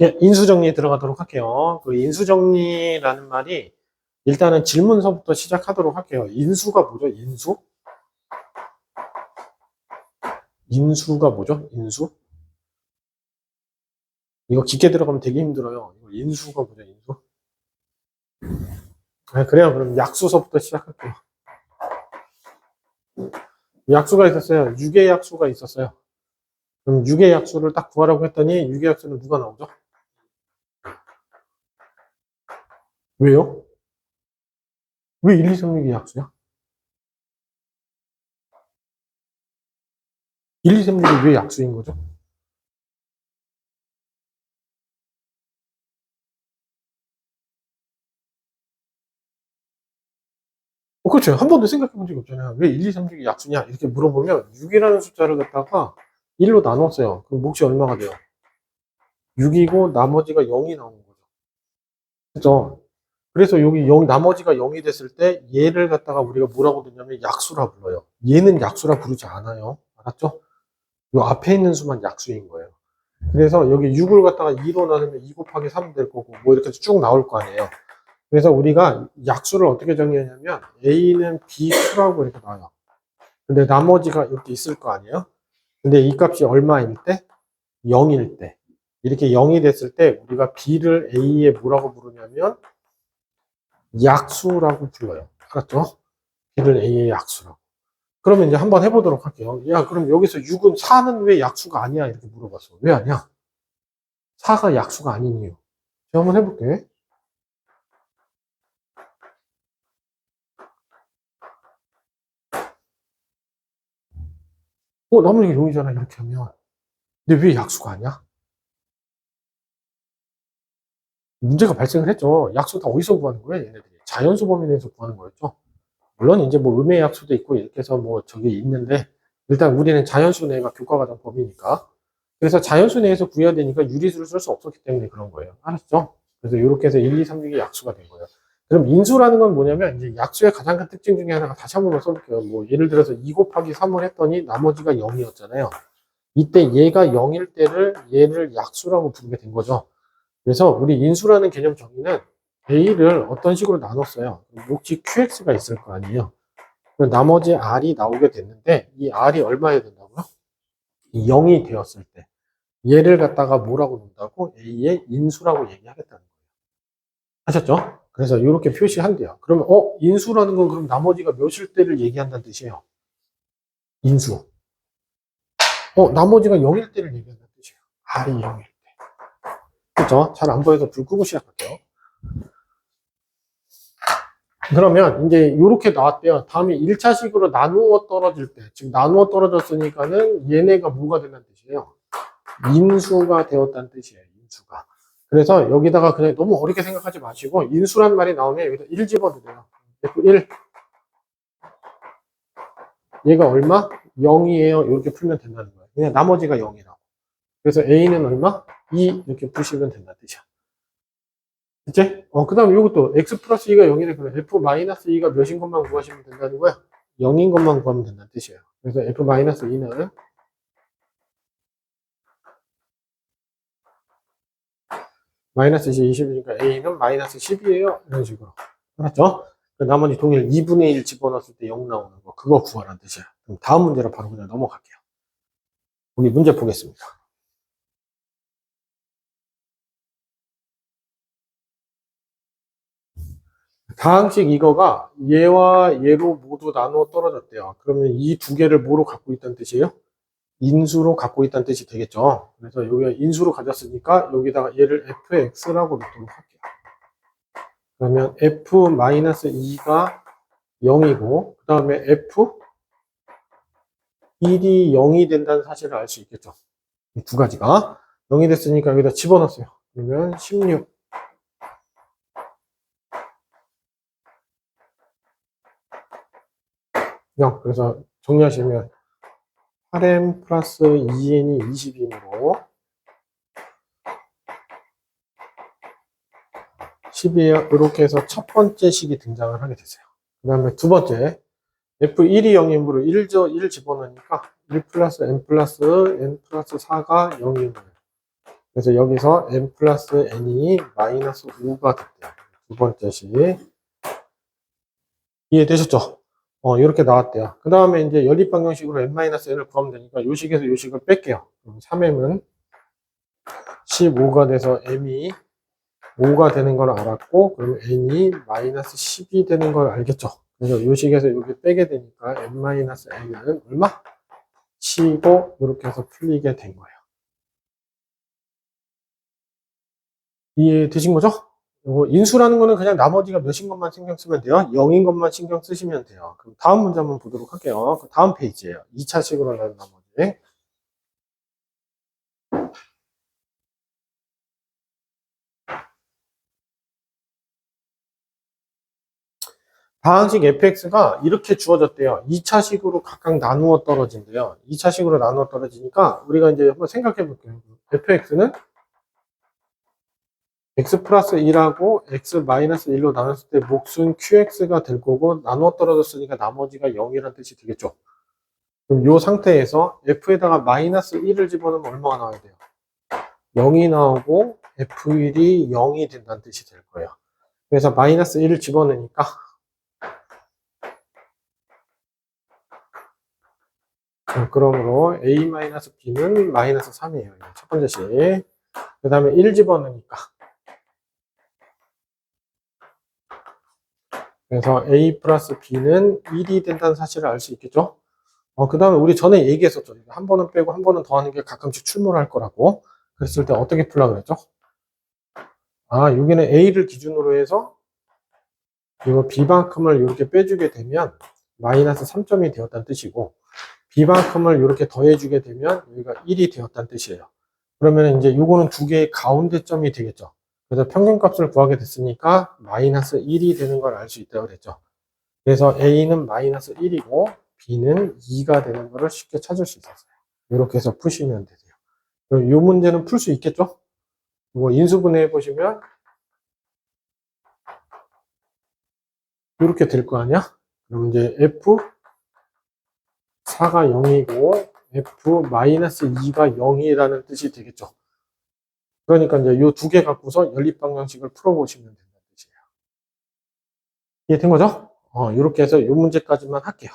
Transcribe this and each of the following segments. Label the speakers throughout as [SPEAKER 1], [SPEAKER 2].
[SPEAKER 1] 예, 인수정리에 들어가도록 할게요. 그 인수정리라는 말이 일단은 질문서부터 시작하도록 할게요. 인수가 뭐죠? 인수? 인수가 뭐죠? 인수? 이거 깊게 들어가면 되게 힘들어요. 이거 인수가 뭐죠? 인수? 아, 그래요. 그럼 약수서부터 시작할게요. 약수가 있었어요. 6의 약수가 있었어요. 그럼 6의 약수를 딱 구하라고 했더니 6의 약수는 누가 나오죠? 왜요? 왜 1, 2, 3, 6이 약수야? 1, 2, 3, 6이 왜 약수인 거죠? 그렇죠. 한 번도 생각해 본 적이 없잖아요. 왜 1, 2, 3, 6이 약수냐? 이렇게 물어보면 6이라는 숫자를 갖다가 1로 나눴어요. 그럼 몫이 얼마가 돼요? 6이고 나머지가 0이 나오는 거죠. 그죠? 그래서 여기 0, 나머지가 0이 됐을 때 얘를 갖다가 우리가 뭐라고 듣냐면 약수라 불러요. 얘는 약수라 부르지 않아요. 알았죠? 요 앞에 있는 수만 약수인 거예요. 그래서 여기 6을 갖다가 2로 나누면 2 곱하기 3 될 거고 뭐 이렇게 쭉 나올 거 아니에요. 그래서 우리가 약수를 어떻게 정의하냐면 A는 B수라고 이렇게 나와요. 근데 나머지가 이렇게 있을 거 아니에요? 근데 이 값이 얼마일 때? 0일 때. 이렇게 0이 됐을 때 우리가 B를 A에 뭐라고 부르냐면 약수라고 불러요. 알았죠? B를 A의 약수라고. 그러면 이제 한번 해보도록 할게요. 야, 그럼 여기서 6은 4는 왜 약수가 아니야? 이렇게 물어봤어. 왜 아니야? 4가 약수가 아닌 이유. 제가 한번 해볼게. 나머지가 0이잖아. 이렇게 하면. 근데 왜 약수가 아니야? 문제가 발생을 했죠. 약수 다 어디서 구하는 거예요? 얘네들이. 자연수 범위 내에서 구하는 거였죠. 물론 이제 뭐 음의 약수도 있고 이렇게 해서 뭐 저기 있는데 일단 우리는 자연수 내가 교과과정 범위니까 그래서 자연수 내에서 구해야 되니까 유리수를 쓸 수 없었기 때문에 그런 거예요. 알았죠? 그래서 이렇게 해서 1, 2, 3, 6이 약수가 된 거예요. 그럼 인수라는 건 뭐냐면 이제 약수의 가장 큰 특징 중에 하나가 다시 한 번만 써볼게요. 뭐 예를 들어서 2 곱하기 3을 했더니 나머지가 0이었잖아요. 이때 얘가 0일 때를 얘를 약수라고 부르게 된 거죠. 그래서 우리 인수라는 개념 정의는 A를 어떤 식으로 나눴어요. 몫이 QX가 있을 거 아니에요. 나머지 R이 나오게 됐는데 이 R이 얼마여야 된다고요? 0이 되었을 때 얘를 갖다가 뭐라고 놓는다고? A의 인수라고 얘기하겠다는 거예요. 하셨죠? 그래서 이렇게 표시한대요. 그러면 인수라는 건 그럼 나머지가 몇일 때를 얘기한다는 뜻이에요. 인수. 나머지가 0일 때를 얘기한다는 뜻이에요. R이 0일 때. 그렇죠? 잘 안 보여서 불 끄고 시작할게요. 그러면 이제 이렇게 나왔대요. 다음에 1차식으로 나누어 떨어질 때, 즉 나누어 떨어졌으니까는 얘네가 뭐가 된다는 뜻이에요? 인수가 되었다는 뜻이에요. 인수가. 그래서 여기다가 그냥 너무 어렵게 생각하지 마시고 인수란 말이 나오면 여기다 1 집어도 돼요. F1 얘가 얼마? 0이에요. 이렇게 풀면 된다는 거예요. 그냥 나머지가 0이라고. 그래서 A는 얼마? 2 이렇게 푸시면 된다는 뜻이야. 그치? 그 다음에 이것도 X 플러스 2가 0이래. 그럼 F 마이너스 2가 몇인 것만 구하시면 된다는 거야? 0인 것만 구하면 된다는 뜻이에요. 그래서 F 마이너스 2는 마이너스 20이니까 A는 마이너스 10이에요. 이런 식으로. 알았죠? 나머지 동일 2분의 1 집어넣었을 때 0 나오는 거. 그거 구하라는 뜻이야. 그럼 다음 문제로 바로 그냥 넘어갈게요. 우리 문제 보겠습니다. 다항식 이거가 얘와 얘로 모두 나누어 떨어졌대요. 그러면 이 두 개를 뭐로 갖고 있다는 뜻이에요? 인수로 갖고 있다는 뜻이 되겠죠. 그래서 여기가 인수로 가졌으니까 여기다가 얘를 fx라고 놓도록 할게요. 그러면 f-2가 0이고 그 다음에 f 1이 0이 된다는 사실을 알 수 있겠죠. 이 두 가지가 0이 됐으니까 여기다 집어넣었어요. 그러면 16 0. 그래서 정리하시면 8m 플러스 2n이 20이므로 10이에요. 이렇게 해서 첫 번째 식이 등장을 하게 됐어요. 그 다음에 두 번째 F1이 0이므로 1 집어넣으니까 1 플러스 n 플러스 n 플러스 4가 0이므로 그래서 여기서 n 플러스 n이 마이너스 5가 됐대요. 두 번째 식. 이해되셨죠? 이렇게 나왔대요. 그 다음에 이제 연립방정식으로 n-n을 구하면 되니까 요 식에서 요 식을 뺄게요. 그럼 3m은 15가 돼서 m이 5가 되는 걸 알았고, 그럼 n이 마이너스 10이 되는 걸 알겠죠? 그래서 요 식에서 여기 빼게 되니까 n-n은 얼마? 15 이렇게 해서 풀리게 된 거예요. 이해되신 거죠? 인수라는 거는 그냥 나머지가 몇인 것만 신경 쓰면 돼요. 0인 것만 신경 쓰시면 돼요. 그럼 다음 문제 한번 보도록 할게요. 그 다음 페이지예요. 2차식으로 나눈 나머지. 다항식 fx가 이렇게 주어졌대요. 2차식으로 각각 나누어 떨어진대요. 2차식으로 나누어 떨어지니까 우리가 이제 한번 생각해 볼게요. fx는 x 플러스 1하고 x 마이너스 1로 나눴을 때 몫은 qx가 될 거고 나누어 떨어졌으니까 나머지가 0이라는 뜻이 되겠죠. 그럼 이 상태에서 f에다가 마이너스 1을 집어넣으면 얼마가 나와야 돼요? 0이 나오고 f1이 0이 된다는 뜻이 될 거예요. 그래서 마이너스 1을 집어넣으니까 그러므로 a-b는 마이너스 3이에요. 첫 번째 식. 그 다음에 1 집어넣으니까 그래서 a 플러스 b는 1이 된다는 사실을 알 수 있겠죠? 그 다음에 우리 전에 얘기했었죠. 한 번은 빼고 한 번은 더하는 게 가끔씩 출몰할 거라고. 그랬을 때 어떻게 풀라고 그랬죠? 여기는 a를 기준으로 해서 이거 b만큼을 이렇게 빼주게 되면 마이너스 3점이 되었다는 뜻이고 b만큼을 이렇게 더해주게 되면 여기가 1이 되었다는 뜻이에요. 그러면 이제 요거는 두 개의 가운데점이 되겠죠. 그래서 평균값을 구하게 됐으니까 마이너스 1이 되는 걸 알 수 있다고 그랬죠. 그래서 a는 마이너스 1이고 b는 2가 되는 것을 쉽게 찾을 수 있었어요. 이렇게 해서 푸시면 되세요. 그럼 이 문제는 풀 수 있겠죠? 이거 인수분해 해보시면 이렇게 될 거 아니야? 그럼 이제 f4가 0이고 f-2가 0이라는 뜻이 되겠죠. 그러니까 이제 이 두 개 갖고서 연립방정식을 풀어보시면 된다는 뜻이에요. 이해된 거죠? 이렇게 해서 이 문제까지만 할게요.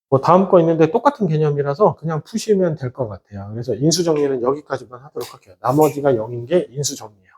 [SPEAKER 1] 뭐 다음 거 있는데 똑같은 개념이라서 그냥 푸시면 될 것 같아요. 그래서 인수정리는 여기까지만 하도록 할게요. 나머지가 0인 게 인수정리예요.